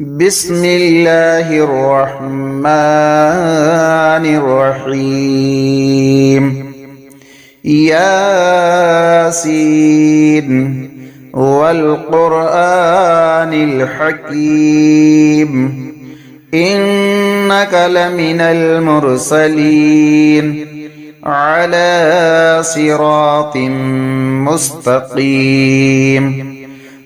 بسم الله الرحمن الرحيم. ياسين والقرآن الحكيم إنك لمن المرسلين على صراط مستقيم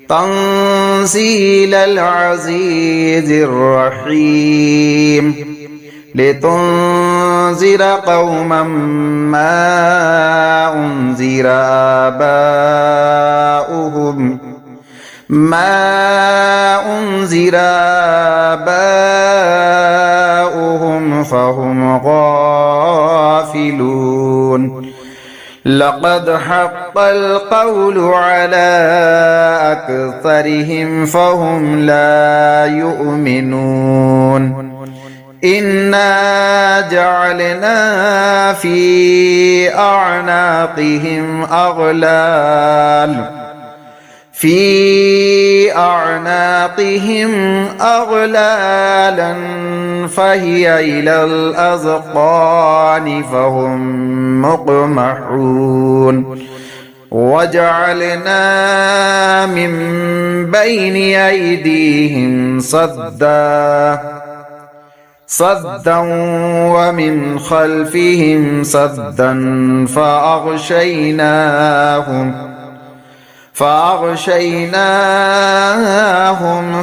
تنزيل العزيز الرحيم لتنذر قوما ما أنذر آباؤهم فهم غافلون. لقد حق القول على أكثرهم فهم لا يؤمنون. إنا جعلنا في أعناقهم أغلالا فهي إلى الأذقان فهم مقمحون. وجعلنا من بين أيديهم صدا ومن خلفهم صدا فأغشيناهم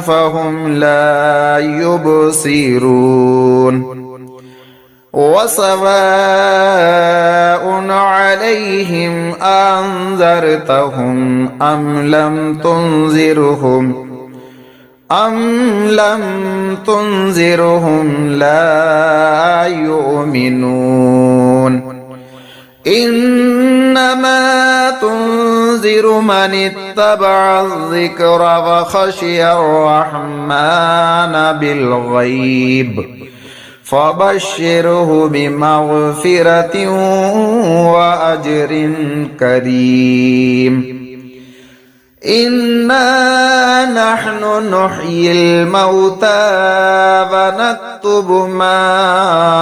فهم لا يبصرون. وسواء عليهم أنذرتهم أم لم تنذرهم لا يؤمنون. إنما تنذر من اتبع الذكر وخشي الرحمن بالغيب فبشره بمغفرة وأجر كريم. إنا نحن نحيي الموتى ونكتب ما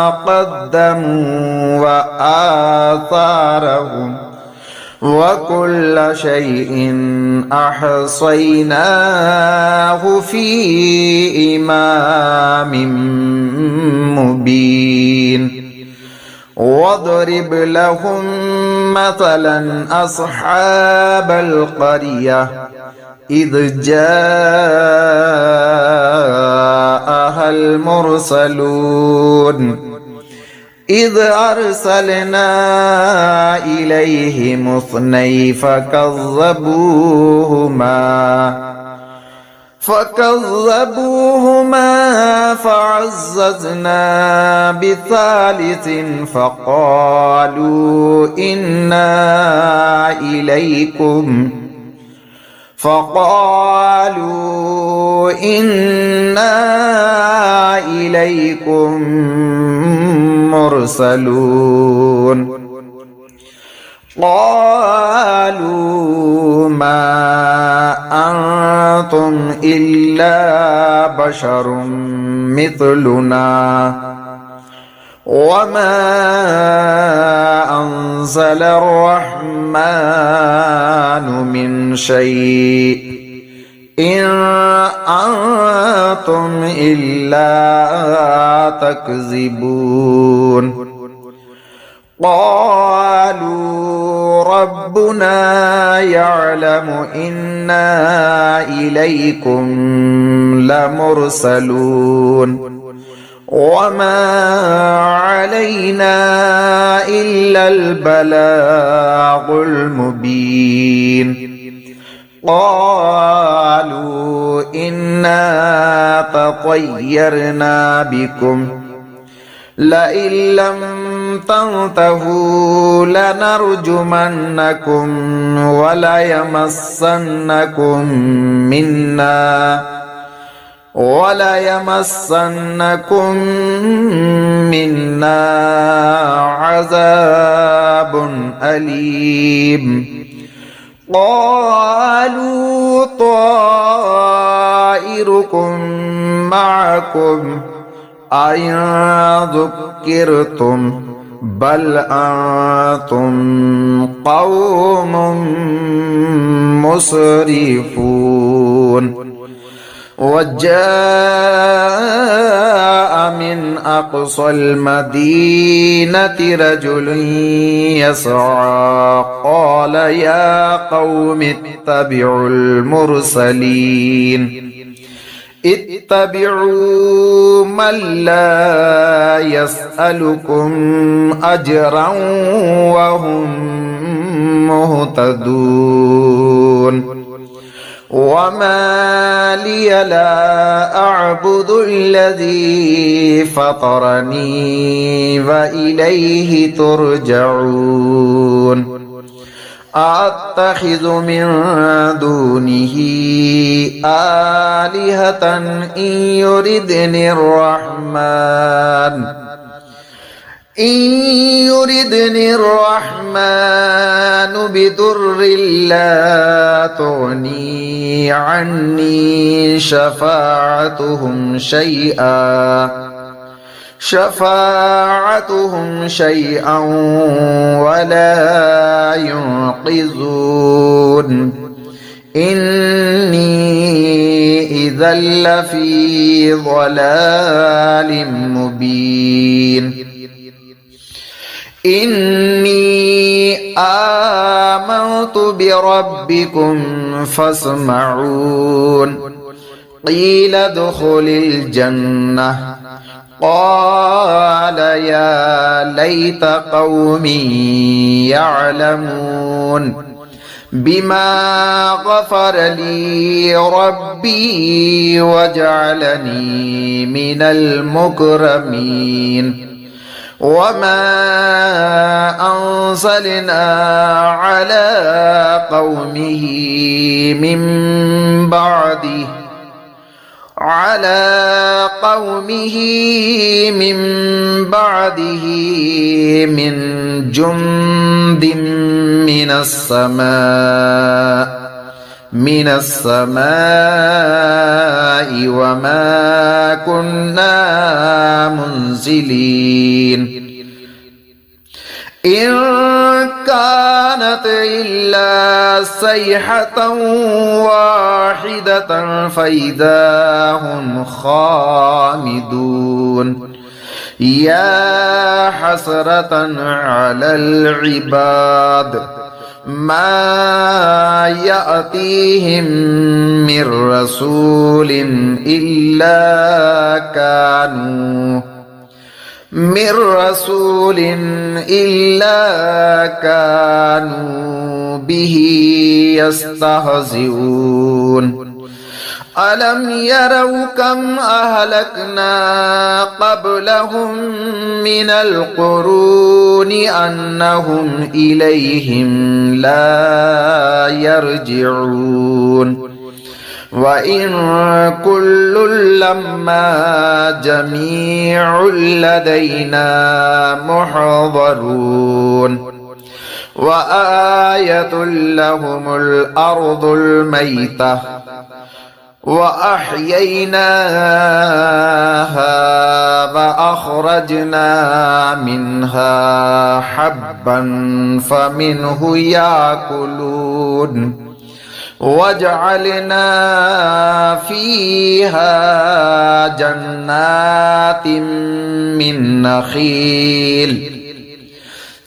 قدموا وآثارهم وكل شيء أحصيناه في إمام مبين. واضرب لهم مثلا أصحاب القرية إذ جاءها المرسلون إذ أرسلنا إليهم اثنين فكذبوهما فعززنا بثالث فقالوا إنا إليكم مرسلون. قالوا ما أنتم إلا بشر مثلنا وما أنزل الرحمن من شيء إن أنتم إلا تكذبون. قالوا ربنا يعلم إنا إليكم لمرسلون وما علينا إلا البلاغ المبين. قالوا إنا تطيرنا بكم لئن لم تنتهوا لنرجمنكم وليمسنكم منا عذاب أليم. قالوا طائركم طائركم معكم أئن ذكرتم بل أنتم قوم مسرفون وجاء من أقصى المدينة رجل يسعى قال يا قوم اتبعوا المرسلين اتبعوا من لا يسألكم أجرا وهم مهتدون وما لي لا أعبد الذي فطرني وإليه ترجعون أتخذ من دونه آلهة إن يردني الرحمن بضر لا تغني عني شفاعتهم شيئا ولا ينقذون إني إذا لفي ضلال مبين إني آمنت بربكم فاسمعون قيل ادخل الجنة قال يا ليت قومي يعلمون بما غفر لي ربي وجعلني من المكرمين وما أنزلنا على قومه من بعده من جند من السماء وما كنا منزلين إن كانت إلا صيحة واحدة فإذا هم خامدون يا حسرة على العباد ما يأتيهم من رسول إلا كانوا به يستهزئون ألم يروا كم أهلكنا قبلهم من القرون أنهم إليهم لا يرجعون وإن كل لما جميع لدينا محضرون وآية لهم الأرض الميتة وأحييناها وأخرجنا منها حبا فمنه يأكلون وجعلنا فيها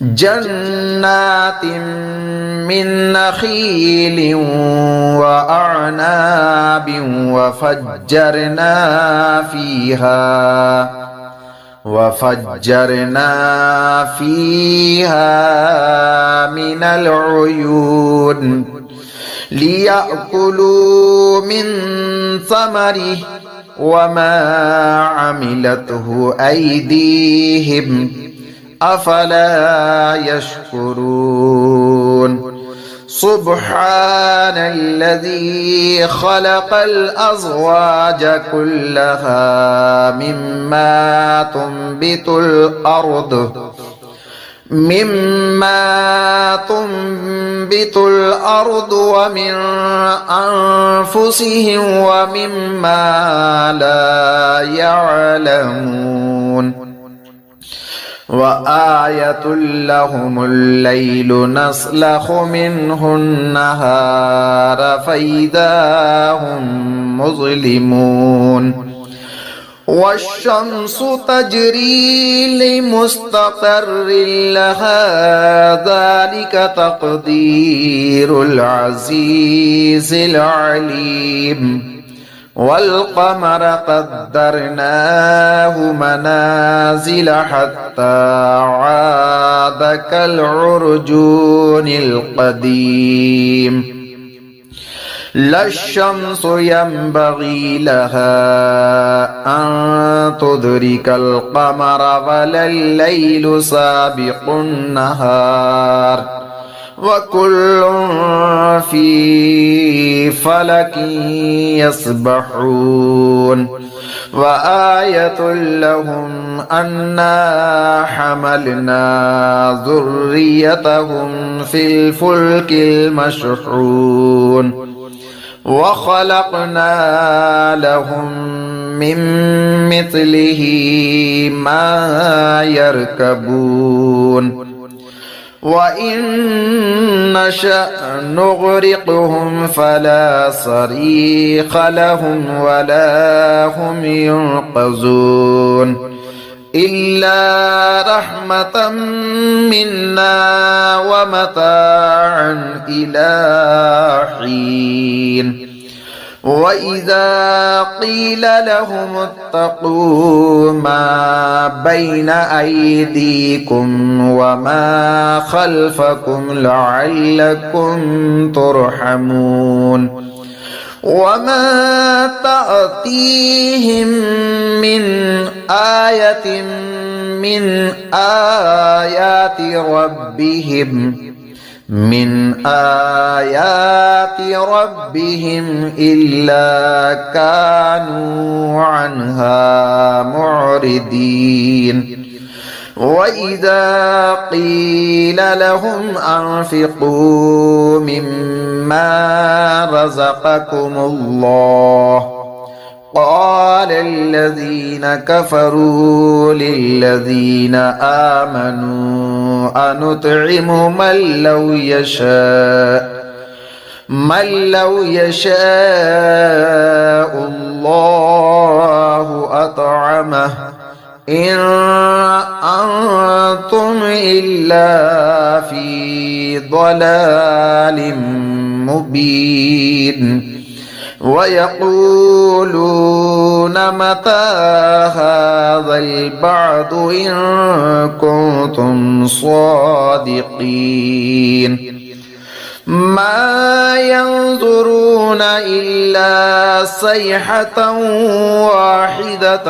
جنات من نخيل وأعناب وفجرنا فيها من العيون ليأكلوا من ثمره وما عملته أيديهم أفلا يشكرون سبحان الذي خلق الأزواج كلها مما تنبت الأرض مما تنبت الأرض ومن أنفسهم ومما لا يعلمون وآية لهم الليل نسلخ منه النهار فإذا هم مظلمون والشمس تجري لمستقر لها ذلك تقدير العزيز العليم والقمر قدرناه منازل حتى عاد كالعرجون القديم لا الشمس ينبغي لها أن تدرك القمر ولا الليل سابق النهار وكل في فلك يسبحون وآية لهم أنا حملنا ذريتهم في الفلك المشحون وخلقنا لهم من مثله ما يركبون وإن نشأ نغرقهم فلا صريخ لهم ولا هم ينقذون إلا رحمة منا ومتاعا إلى حين وإذا قيل لهم اتقوا ما بين أيديكم وما خلفكم لعلكم ترحمون وما تأتيهم من آية من آيات ربهم إلا كانوا عنها معرضين وإذا قيل لهم أنفقوا مما رزقكم الله قال الذين كفروا للذين آمنوا أنطعم من لو يشاء الله أطعمه إن أنتم إلا في ضلال مبين ويقولون متى هذا البعد إن كنتم صادقين ما ينظرون إلا صيحة واحدة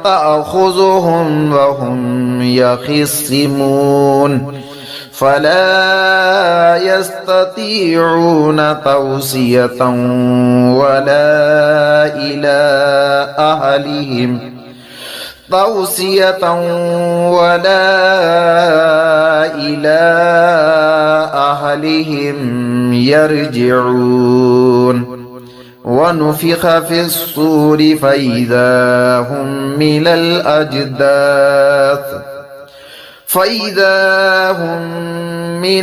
تأخذهم وهم يخصمون فلا يستطيعون توصية ولا إلى أهلهم يرجعون ونفخ في الصور فإذا هم من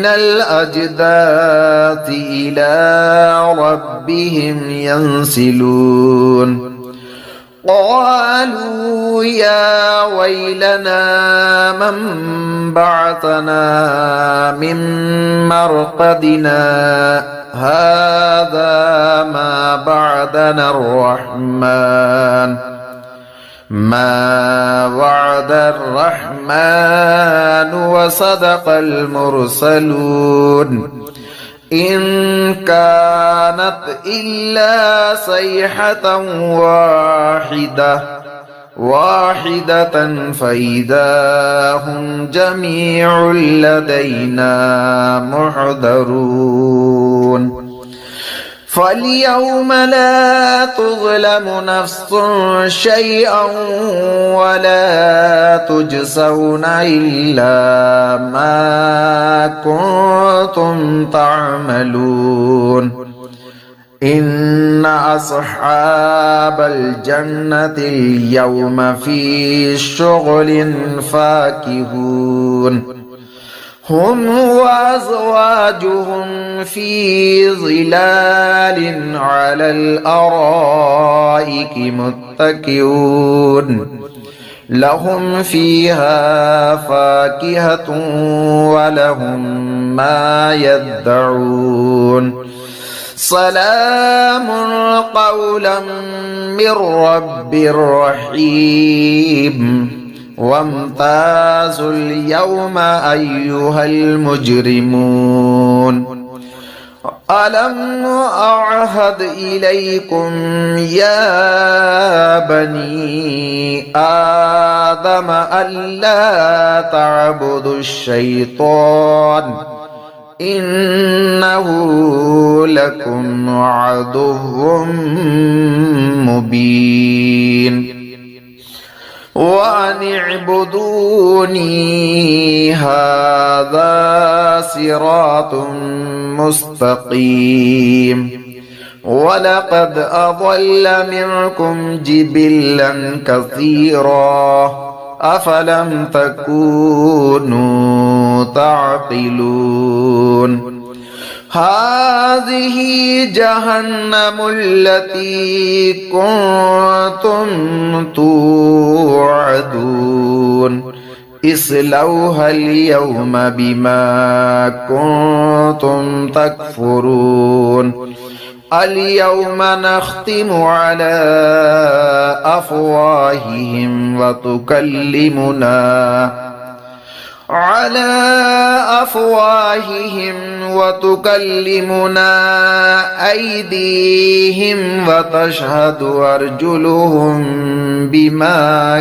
الأجداث إلى ربهم ينسلون قالوا يا ويلنا من بعثنا من مرقدنا هذا ما وعد الرحمن وصدق المرسلون إن كانت إلا صيحة واحدة فإذا هم جميع لدينا محضرون فاليوم لا تظلم نفس شيئا ولا تجزون إلا ما كنتم تعملون إن أصحاب الجنة اليوم في شغل فاكهون هم وأزواجهم في ظلال على الأرائك متكئون لهم فيها فاكهة ولهم ما يدعون سلام قولا من رب رحيم وامتازوا اليوم أيها المجرمون ألم أعهد إليكم يا بني آدم ألا تعبدوا الشيطان إنه لكم عدو مبين وأن اعبدوني هذا صراط مستقيم ولقد أضل منكم جبلا كثيرا أفلم تكونوا تعقلون هذه جهنم التي كنتم توعدون اصلوها اليوم بما كنتم تكفرون اليوم نختم على أفواههم وتكلمنا أيديهم وتشهد أرجلهم بما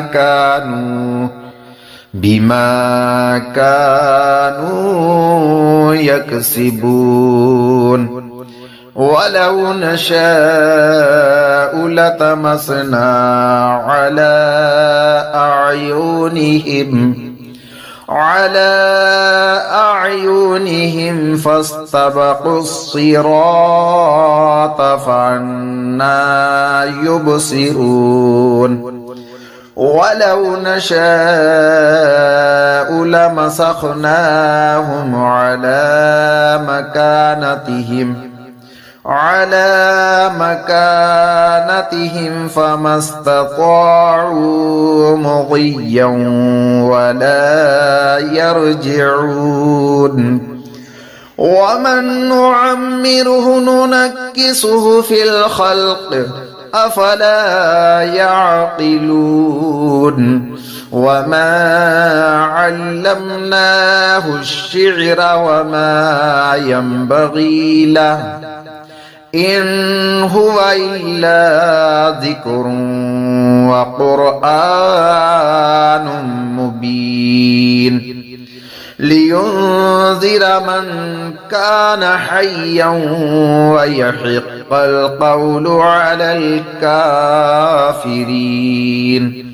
كانوا يكسبون ولو نشاء لطمسنا على أعينهم فاستبقوا الصراط فأنى يبصرون ولو نشاء لمسخناهم على مكانتهم فما استطاعوا مضيا ولا يرجعون ومن نعمره ننكسه في الخلق أفلا يعقلون وما علمناه الشعر وما ينبغي له إن هو إلا ذكر وقرآن مبين لينذر من كان حيا ويحق القول على الكافرين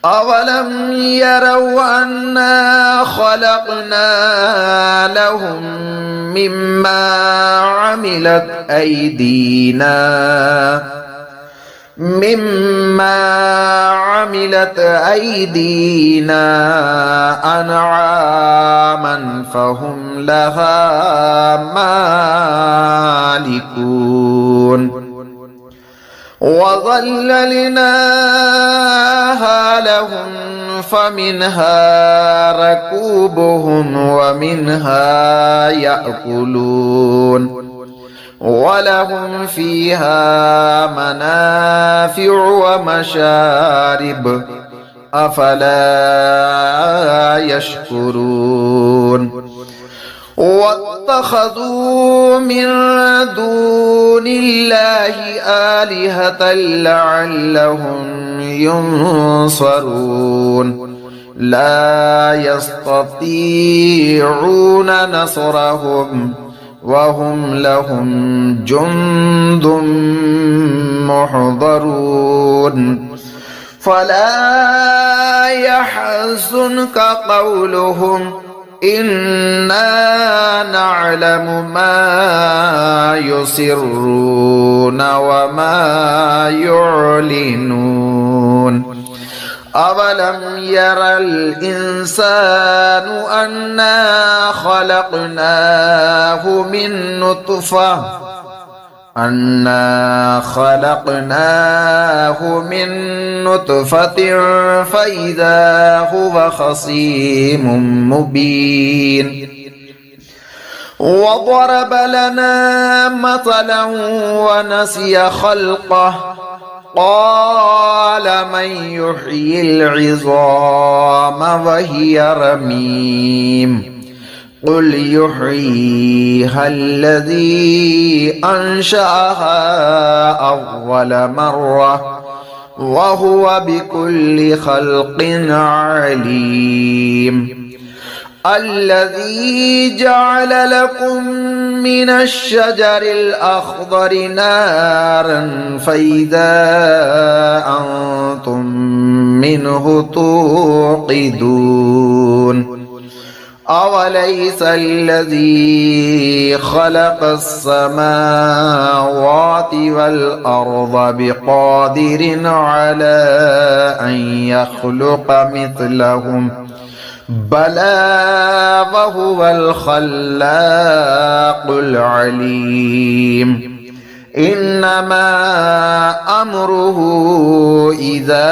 أولم يروا أنا خلقنا لهم مما عملت أيدينا أنعاما فهم لها مالكون وظللناها لهم فمنها ركوبهم ومنها يأكلون ولهم فيها منافع ومشارب أفلا يشكرون واتخذوا من دون الله آلهة لعلهم ينصرون لا يستطيعون نصرهم وهم لهم جند محضرون فلا يحزنك قولهم إنا نعلم ما يسرون وما يعلنون أولم ير الإنسان أنا خلقناه من نطفة فإذا هو خصيم مبين وضرب لنا مثلا ونسي خلقه قال من يحيي العظام وهي رميم قل يحييها الذي أنشأها أول مرة وهو بكل خلق عليم الذي جعل لكم من الشجر الأخضر نارا فإذا أنتم منه توقدون أوليس الذي خلق السماوات والأرض بقادر على أن يخلق مثلهم بلى وهو الخلاق العليم إنما أمره إذا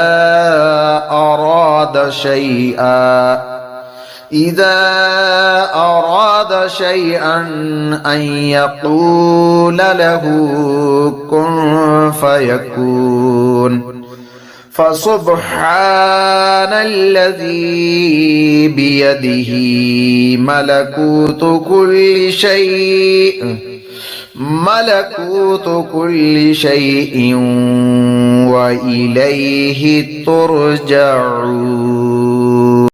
أراد شيئا أن يقول له كن فيكون فسبحان الذي بيده ملكوت كل شيء وإليه ترجعون.